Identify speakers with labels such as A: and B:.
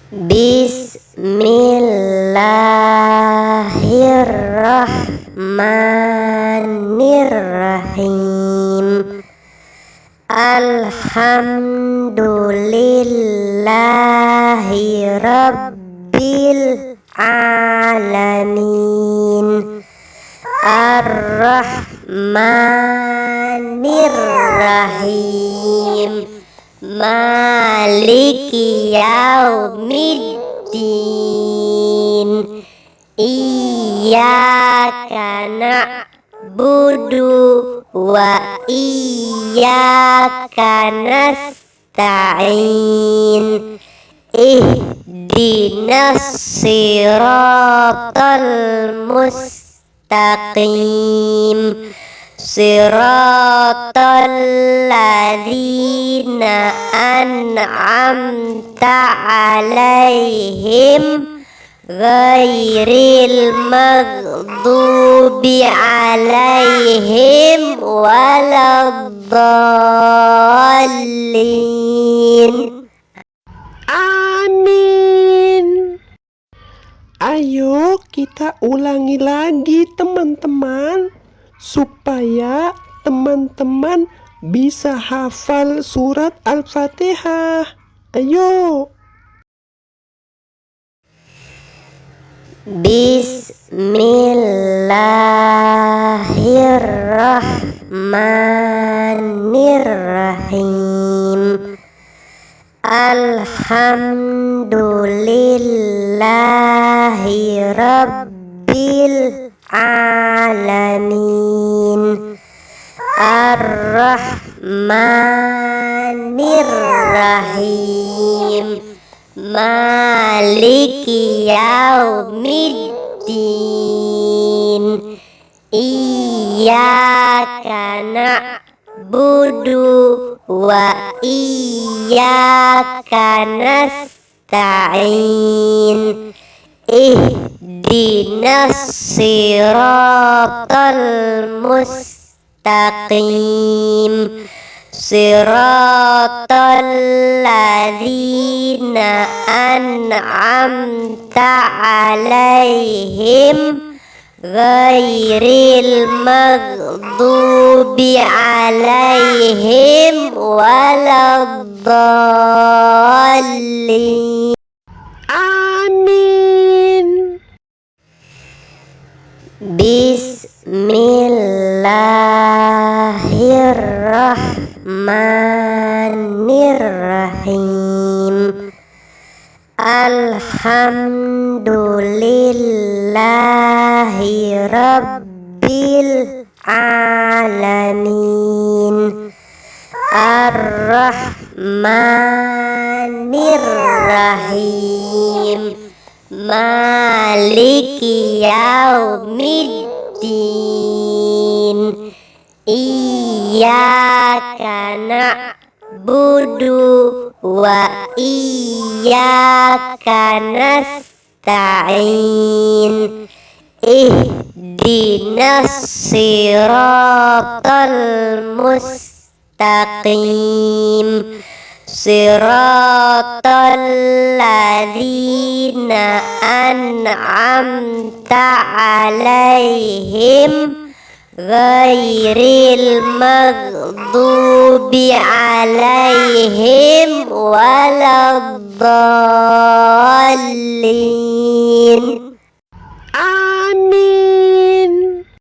A: Bismillahirrahmanirrahim. Alhamdulillahi rabbil alamin. Ar-Rahmanir-Rahim. Maliki yaumiddin. Iyyaka na'budu wa iyyaka nasta'in. Ihdinas siratal mustaqim. Siratal ladzina an'amta 'alaihim ghairil maghdubi 'alaihim waladdallin.
B: Amin. Ayo kita ulangi lagi teman-teman, supaya teman-teman bisa hafal surat Al-Fatihah. Ayo.
A: Bismillahirrahmanirrahim. Alhamdulillahi rabbil alamin. Ar-Rahmanir-Rahim. Maliki yaumiddin. Iyyaka na'budu wa iyyaka nasta'in. Ihdinas siratal mustaqim. Siratal ladzina an'amta 'alaihim ghairil maghdubi 'alaihim waladdallin.
B: Amin.
A: Bismillahirrahmanirrahim. Alhamdulillahi rabbil alamin. Ar-Rahmanir-Rahim. Maliki yaumiddin. Iyyaka na'budu wa iyyaka nasta'in. Ihdinas siratal mustaqim. Siratal ladzina an'amta 'alaihim ghairil maghdubi 'alaihim waladdallin.
B: Amin.